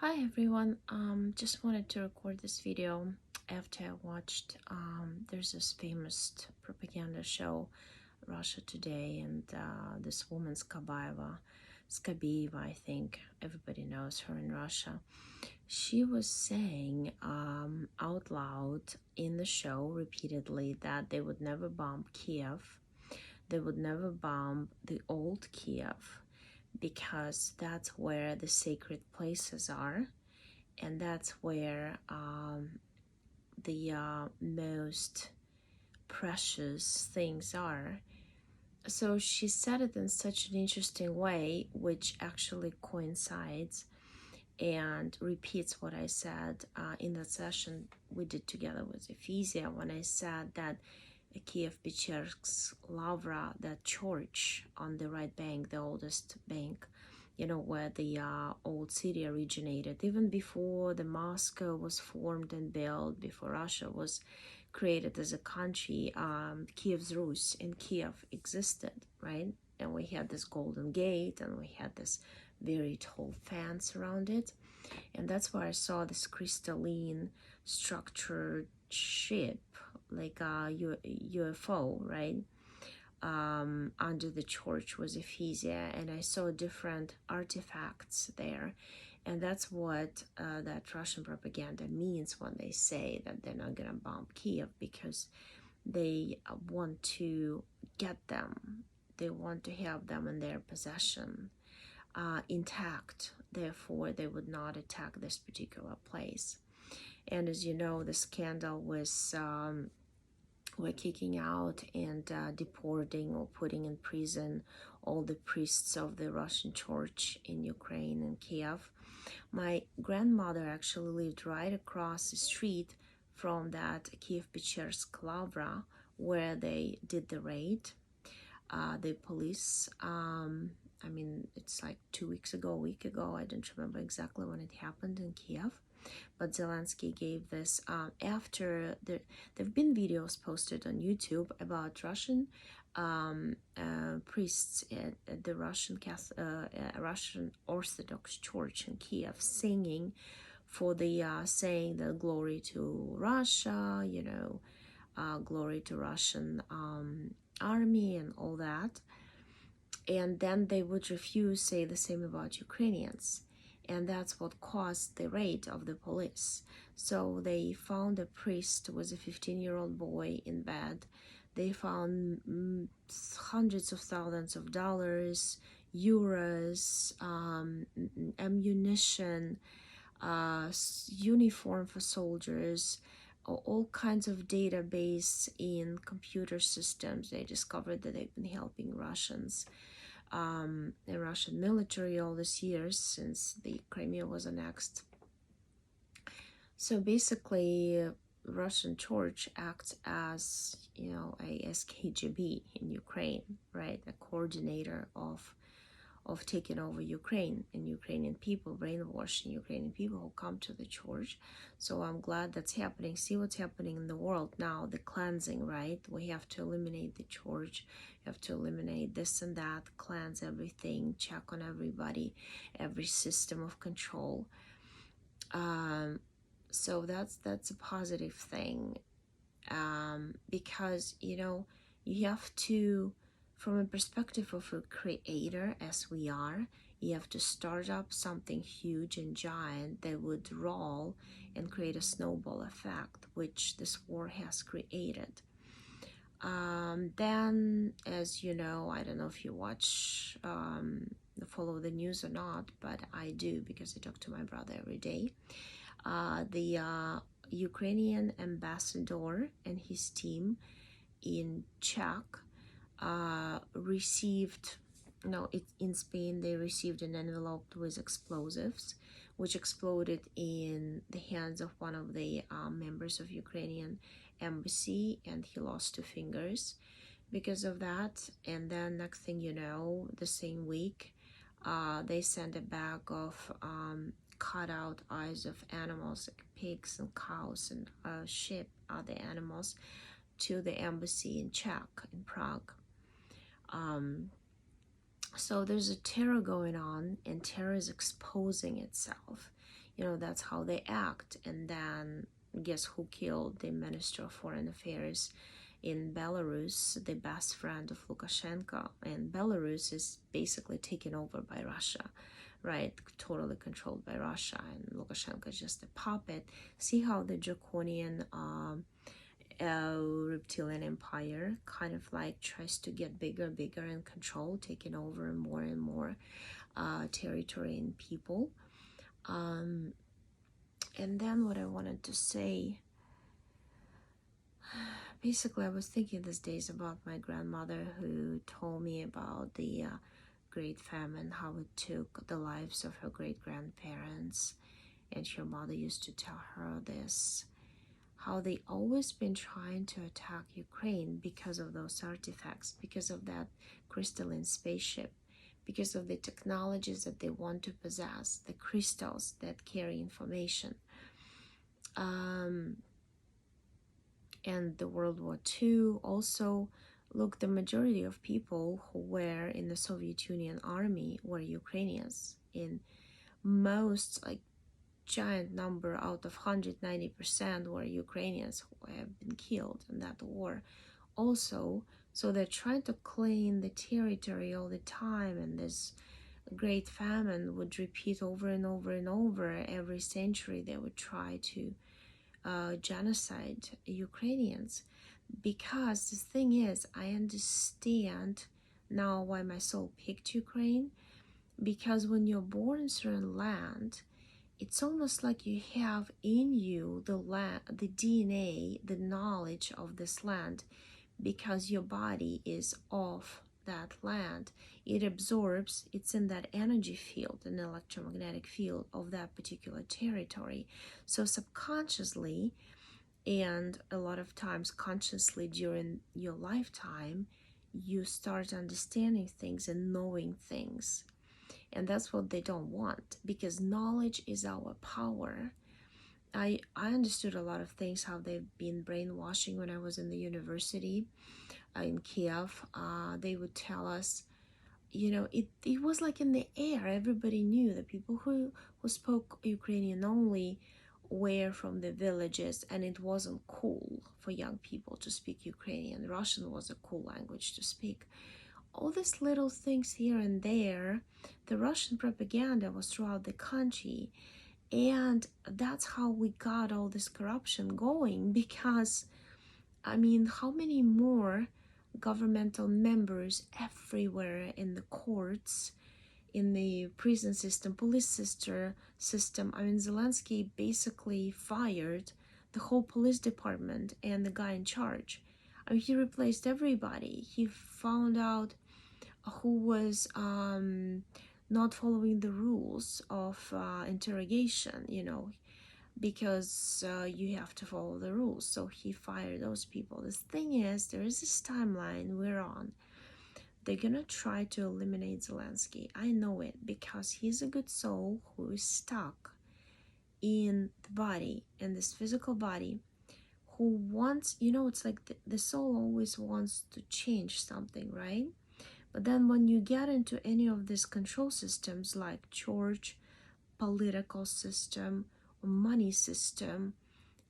Hi everyone, just wanted to record this video after I watched there's this famous propaganda show, Russia Today, and this woman Skabieva, I think everybody knows her in Russia. She was saying out loud in the show repeatedly that they would never bomb Kiev, they would never bomb the old Kiev, because that's where the sacred places are, and that's where the most precious things are. So she said it in such an interesting way, which actually coincides and repeats what I said in that session we did together with Ephesians, when I said that Kiev-Pechersk Lavra, that church on the right bank, the oldest bank, where the old city originated, even before the Moscow was formed and built, before Russia was created as a country, Kiev's Rus in Kiev existed, right? And we had this golden gate, and we had this very tall fence around it. And that's where I saw this crystalline structured ship, like a UFO, right? Under the church was Ephesia, and I saw different artifacts there. And that's what that Russian propaganda means when they say that they're not going to bomb Kiev, because they want to get them. They want to have them in their possession, intact. Therefore, they would not attack this particular place. And as you know, the scandal was we're kicking out and deporting or putting in prison all the priests of the Russian church in Ukraine and Kiev. My grandmother actually lived right across the street from that Kiev-Pechersk Lavra, where they did the raid. The police, I mean, it's like 2 weeks ago, a week ago, I don't remember exactly when it happened in Kiev, but Zelensky gave this after there have been videos posted on YouTube about Russian priests at the Russian Orthodox Church in Kiev singing for the saying the glory to Russia, glory to Russian army and all that. And then they would refuse say the same about Ukrainians, and that's what caused the raid of the police. So they found a priest with a 15-year-old boy in bed. They found hundreds of thousands of dollars, euros, ammunition, uniform for soldiers, all kinds of database in computer systems. They discovered that they've been helping Russians, the Russian military, all these years since the Crimea was annexed. So basically, Russian church acts as, a SKGB in Ukraine, right? A coordinator of taking over Ukraine and Ukrainian people, brainwashing Ukrainian people who come to the church. So I'm glad that's happening. See what's happening in the world now, the cleansing, right? We have to eliminate the church, we have to eliminate this and that, cleanse everything, check on everybody, every system of control. So that's a positive thing, because you have to, from a perspective of a creator as we are, you have to start up something huge and giant that would roll and create a snowball effect, which this war has created. Then, as you know, I don't know if you watch, follow the news or not, but I do, because I talk to my brother every day. The Ukrainian ambassador and his team in Czech received, in Spain, they received an envelope with explosives, which exploded in the hands of one of the members of Ukrainian embassy, and he lost 2 fingers because of that. And then next thing you know, the same week, they sent a bag of cut out eyes of animals like pigs and cows and sheep, other animals, to the embassy in Czech, in Prague. So there's a terror going on, and terror is exposing itself. You know, that's how they act. And then guess who killed the Minister of Foreign Affairs in Belarus, the best friend of Lukashenko? And Belarus is basically taken over by Russia, right? Totally controlled by Russia, and Lukashenko is just a puppet. See how the draconian reptilian empire kind of like tries to get bigger, bigger and control, taking over more and more territory and people. And then what I wanted to say, basically I was thinking these days about my grandmother, who told me about the Great Famine, how it took the lives of her great-grandparents, and her mother used to tell her this, how they always been trying to attack Ukraine because of those artifacts, because of that crystalline spaceship, because of the technologies that they want to possess, the crystals that carry information. And the World War II also, look, the majority of people who were in the Soviet Union army were Ukrainians. In most, like, giant number out of 190% were Ukrainians who have been killed in that war also. So they're trying to clean the territory all the time, and this great famine would repeat over and over and over. Every century they would try to genocide Ukrainians. Because the thing is, I understand now why my soul picked Ukraine, because when you're born in certain land, it's almost like you have in you the land, the DNA, the knowledge of this land, because your body is of that land. It absorbs, it's in that energy field, an electromagnetic field of that particular territory. So subconsciously, and a lot of times consciously during your lifetime, you start understanding things and knowing things. And that's what they don't want, because knowledge is our power. I understood a lot of things, how they've been brainwashing when I was in the university in Kiev. They would tell us, you know, it was like in the air. Everybody knew. The people who spoke Ukrainian only were from the villages, and it wasn't cool for young people to speak Ukrainian. Russian was a cool language to speak. All these little things here and there, the Russian propaganda was throughout the country, and that's how we got all this corruption going. Because, I mean, how many more governmental members everywhere in the courts, in the prison system, police system. I mean, Zelensky basically fired the whole police department and the guy in charge. I mean, he replaced everybody. He found out who was not following the rules of interrogation, you know, because you have to follow the rules. So he fired those people. The thing is, there is this timeline we're on. They're gonna try to eliminate Zelensky. I know it, because he's a good soul who is stuck in the body, in this physical body, who wants, you know, it's like the soul always wants to change something, right? But then when you get into any of these control systems like church, political system, or money system,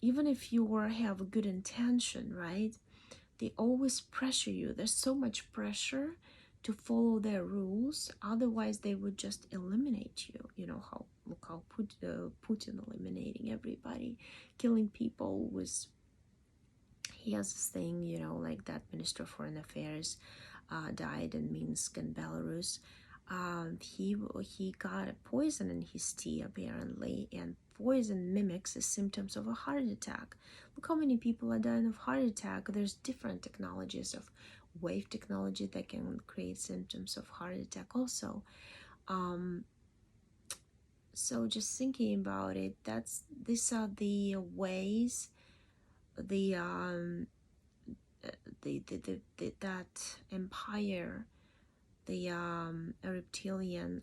even if you have a good intention, right? They always pressure you. There's so much pressure to follow their rules. Otherwise, they would just eliminate you. You know how, look how Putin eliminating everybody, killing people with, he has this thing, you know, like that Minister of Foreign Affairs died in Minsk in Belarus. He got a poison in his tea apparently, and poison mimics the symptoms of a heart attack. Look how many people are dying of heart attack. There's different technologies of wave technology that can create symptoms of heart attack also. So just thinking about it, these are the ways that empire, the reptilian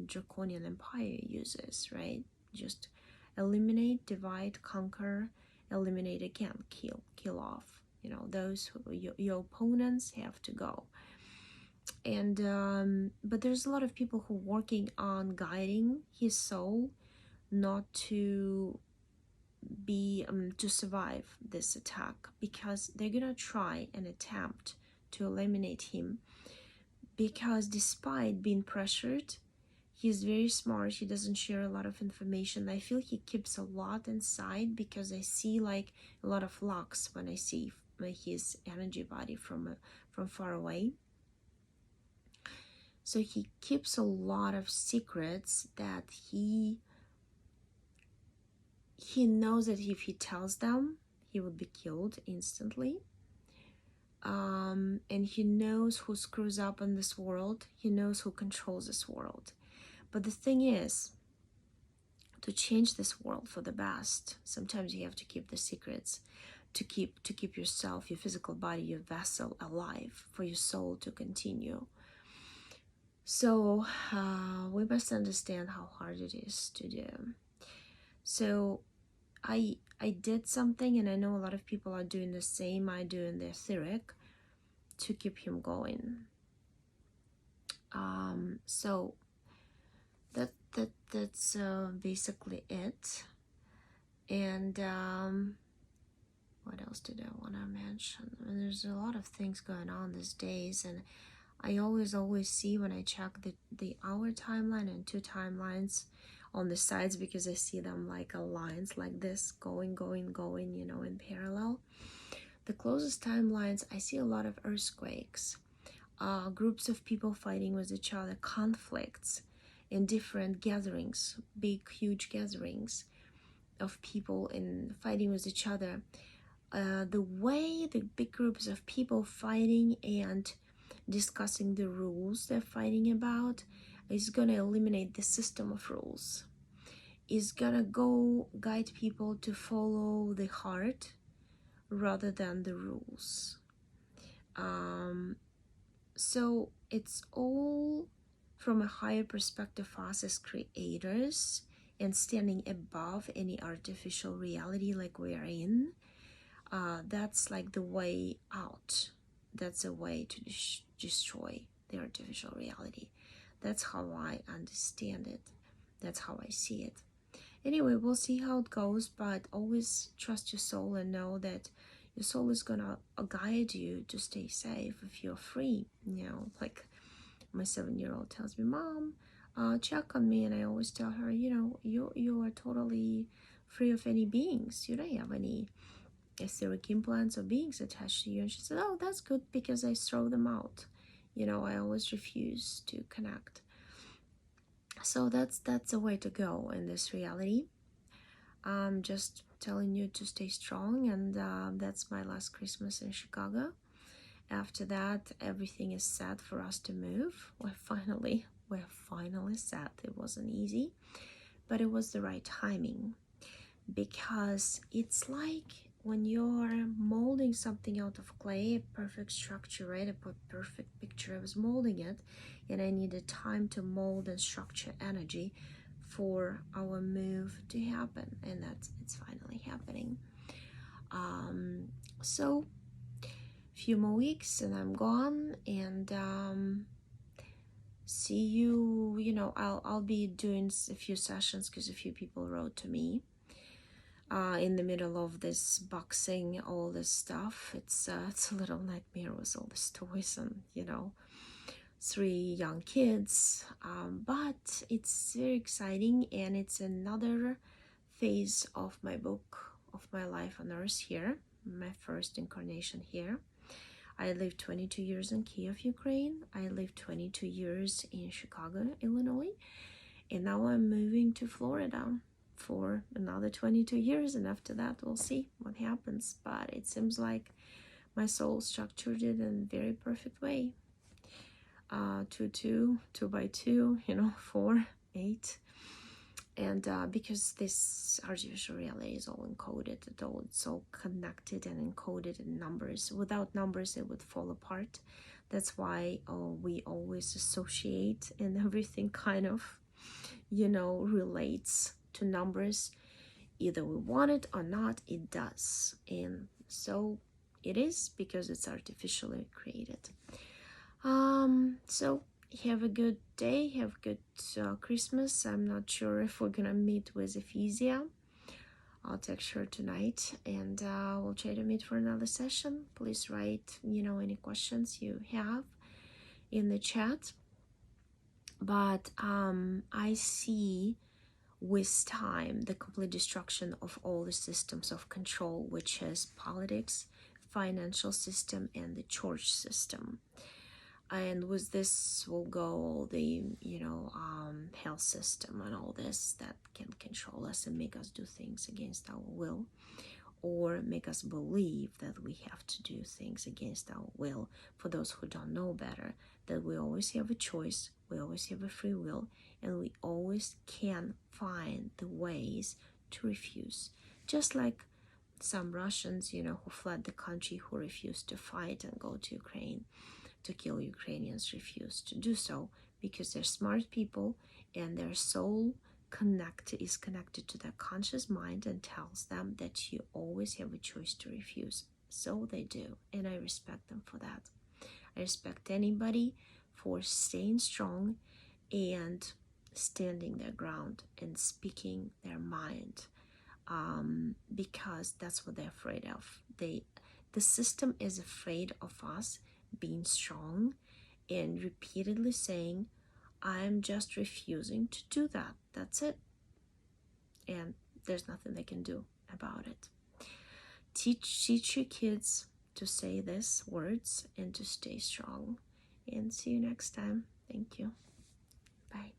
draconian empire uses, right? Just eliminate, divide, conquer, eliminate again, kill off. You know, those who, your opponents have to go. And but there's a lot of people who are working on guiding his soul, not to be to survive this attack, because they're gonna try and attempt to eliminate him, because despite being pressured, he's very smart. He doesn't share a lot of information. I feel he keeps a lot inside, because I see like a lot of flux when I see his energy body from far away. So he keeps a lot of secrets that he knows that if he tells them, he would be killed instantly. And he knows who screws up in this world. He knows who controls this world. But the thing is, to change this world for the best, sometimes you have to keep the secrets, to keep yourself, your physical body, your vessel alive, for your soul to continue. So we must understand how hard it is to do. So I did something, and I know a lot of people are doing the same I do in the etheric, to keep him going. So that's basically it. And what else did I want to mention? I mean, there's a lot of things going on these days, and I always see when I check the hour timeline and 2 timelines on the sides, because I see them like lines like this going, you know, in parallel. The closest timelines, I see a lot of earthquakes, groups of people fighting with each other, conflicts in different gatherings, big, huge gatherings of people in fighting with each other. The way the big groups of people fighting and discussing the rules they're fighting about is going to eliminate the system of rules. Is going to go guide people to follow the heart rather than the rules. So it's all from a higher perspective, us as creators, and standing above any artificial reality like we are in. That's like the way out. That's a way to destroy the artificial reality. That's how I understand it. That's how I see it. Anyway, we'll see how it goes, but always trust your soul and know that your soul is gonna guide you to stay safe if you're free. You know, like my 7-year-old tells me, Mom, check on me, and I always tell her, you know, you are totally free of any beings. You don't have any etheric implants or beings attached to you. And she said, oh, that's good, because I throw them out. You know, I always refuse to connect. So that's a way to go in this reality. I'm just telling you to stay strong, and that's my last Christmas in Chicago. After that, everything is set for us to move. We're finally set. It wasn't easy, but it was the right timing, because it's like when you're molding something out of clay, a perfect structure, right? A perfect picture. I was molding it, and I needed time to mold and structure energy for our move to happen, and it's finally happening. So few more weeks and I'm gone, and see you. You know, I'll be doing a few sessions, because a few people wrote to me in the middle of this boxing, all this stuff. It's a little nightmare with all these toys and, you know, 3 young kids, but it's very exciting, and it's another phase of my book, of my life on earth here, my first incarnation here. I lived 22 years in Kiev, Ukraine. I lived 22 years in Chicago, Illinois, and now I'm moving to Florida for another 22 years, and after that we'll see what happens. But it seems like my soul structured it in a very perfect way. 2 by 2, you know, 4, 8, and because this artificial reality is all encoded, it's all connected and encoded in numbers. Without numbers, it would fall apart. That's why we always associate, and everything kind of, you know, relates to numbers. Either we want it or not, it does. And so it is, because it's artificially created. So have a good day, have a good Christmas. I'm not sure if we're gonna meet with Ephesians. I'll text her tonight, and we'll try to meet for another session. Please write, any questions you have in the chat. But I see with time the complete destruction of all the systems of control, which is politics, financial system, and the church system. And with this will go all the health system and all this that can control us and make us do things against our will, or make us believe that we have to do things against our will. For those who don't know better, that we always have a choice, we always have a free will, and we always can find the ways to refuse. Just like some Russians, who fled the country, who refused to fight and go to Ukraine to kill Ukrainians, refused to do so because they're smart people and their soul is connected to their conscious mind and tells them that you always have a choice to refuse. So they do, and I respect them for that. I respect anybody for staying strong and standing their ground and speaking their mind, because that's what they're afraid of. The system is afraid of us being strong and repeatedly saying, I'm just refusing to do that. That's it. And there's nothing they can do about it. Teach your kids to say these words and to stay strong. And see you next time. Thank you. Bye.